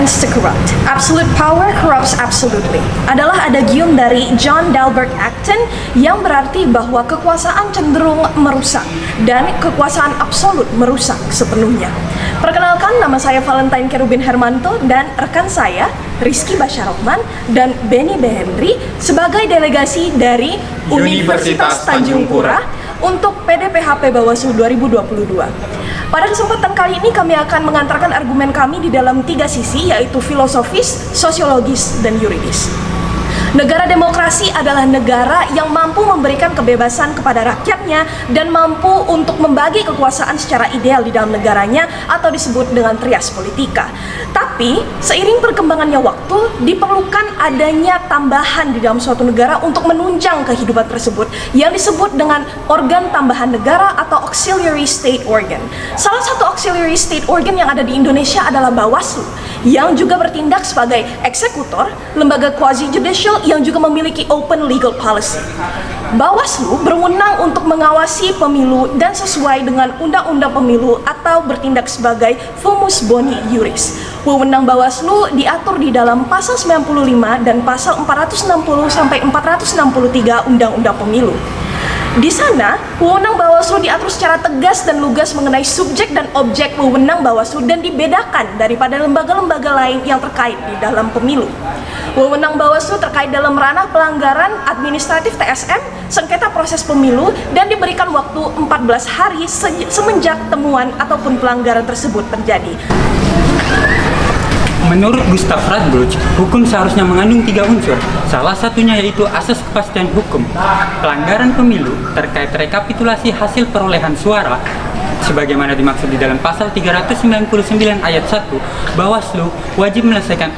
tends to corrupt. Absolute power corrupts absolutely adalah adagium dari John Dalberg Acton yang berarti bahwa kekuasaan cenderung merusak dan kekuasaan absolut merusak sepenuhnya. Perkenalkan, nama saya Valentine Kerubin Hermanto dan rekan saya Rizky Basyarohman dan Benny Behendri sebagai delegasi dari Universitas Tanjung Pura untuk PDPHP Bawaslu 2022. Pada kesempatan kali ini kami akan mengantarkan argumen kami di dalam 3 sisi, yaitu filosofis, sosiologis, dan yuridis. Negara demokrasi adalah negara yang mampu memberikan kebebasan kepada rakyatnya dan mampu untuk membagi kekuasaan secara ideal di dalam negaranya atau disebut dengan trias politika. Tapi, seiring perkembangannya waktu, diperlukan adanya tambahan di dalam suatu negara untuk menunjang kehidupan tersebut yang disebut dengan organ tambahan negara atau auxiliary state organ. Salah satu auxiliary state organ yang ada di Indonesia adalah Bawaslu, yang juga bertindak sebagai eksekutor, lembaga quasi-judicial yang juga memiliki open legal policy. Bawaslu berwenang untuk mengawasi pemilu dan sesuai dengan undang-undang pemilu atau bertindak sebagai fumus boni iuris. Wewenang Bawaslu diatur di dalam pasal 95 dan pasal 460 sampai 463 Undang-Undang Pemilu. Di sana, wewenang Bawaslu diatur secara tegas dan lugas mengenai subjek dan objek wewenang Bawaslu dan dibedakan daripada lembaga-lembaga lain yang terkait di dalam pemilu. Wewenang Bawaslu terkait dalam ranah pelanggaran administratif TSM, sengketa proses pemilu, dan diberikan waktu 14 hari semenjak temuan ataupun pelanggaran tersebut terjadi. Menurut Gustav Radbruch, hukum seharusnya mengandung 3 unsur. Salah satunya yaitu asas kepastian hukum. Pelanggaran pemilu terkait rekapitulasi hasil perolehan suara sebagaimana dimaksud di dalam pasal 399 ayat 1, Bawaslu wajib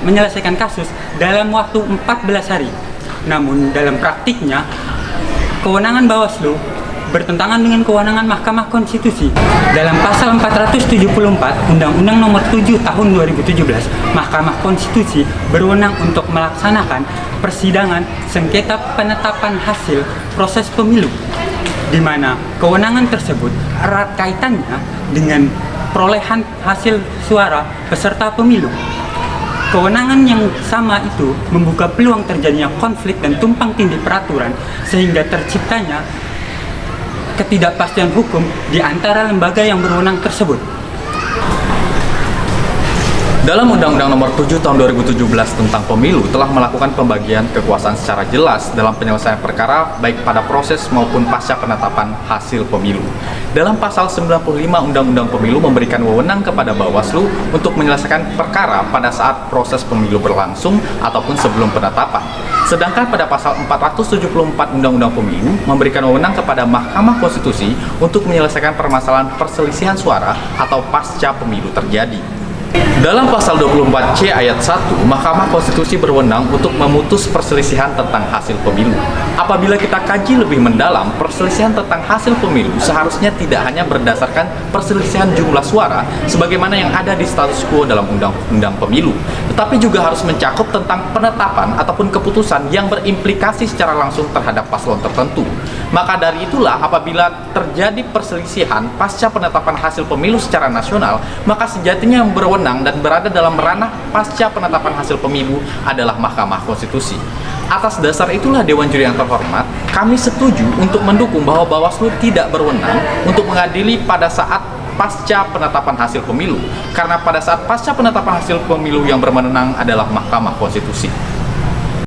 menyelesaikan kasus dalam waktu 14 hari. Namun dalam praktiknya, kewenangan Bawaslu bertentangan dengan kewenangan Mahkamah Konstitusi. Dalam pasal 474 Undang-Undang Nomor 7 Tahun 2017, Mahkamah Konstitusi berwenang untuk melaksanakan persidangan sengketa penetapan hasil proses pemilu, di mana kewenangan tersebut erat kaitannya dengan perolehan hasil suara peserta pemilu. Kewenangan yang sama itu membuka peluang terjadinya konflik dan tumpang tindih peraturan sehingga terciptanya ketidakpastian hukum di antara lembaga yang berwenang tersebut. Dalam Undang-Undang Nomor 7 Tahun 2017 tentang Pemilu telah melakukan pembagian kekuasaan secara jelas dalam penyelesaian perkara baik pada proses maupun pasca penetapan hasil pemilu. Dalam pasal 95 Undang-Undang Pemilu memberikan wewenang kepada Bawaslu untuk menyelesaikan perkara pada saat proses pemilu berlangsung ataupun sebelum penetapan. Sedangkan pada pasal 474 Undang-Undang Pemilu memberikan wewenang kepada Mahkamah Konstitusi untuk menyelesaikan permasalahan perselisihan suara atau pasca pemilu terjadi. Dalam pasal 24C ayat 1, Mahkamah Konstitusi berwenang untuk memutus perselisihan tentang hasil pemilu. Apabila kita kaji lebih mendalam, perselisihan tentang hasil pemilu seharusnya tidak hanya berdasarkan perselisihan jumlah suara sebagaimana yang ada di status quo dalam undang-undang pemilu, tetapi juga harus mencakup tentang penetapan ataupun keputusan yang berimplikasi secara langsung terhadap paslon tertentu. Maka dari itulah apabila terjadi perselisihan pasca penetapan hasil pemilu secara nasional, maka sejatinya yang berwenang dan berada dalam ranah pasca penetapan hasil pemilu adalah Mahkamah Konstitusi. Atas dasar itulah Dewan Juri yang terhormat, kami setuju untuk mendukung bahwa Bawaslu tidak berwenang untuk mengadili pada saat pasca penetapan hasil pemilu, karena pada saat pasca penetapan hasil pemilu yang berwenang adalah Mahkamah Konstitusi.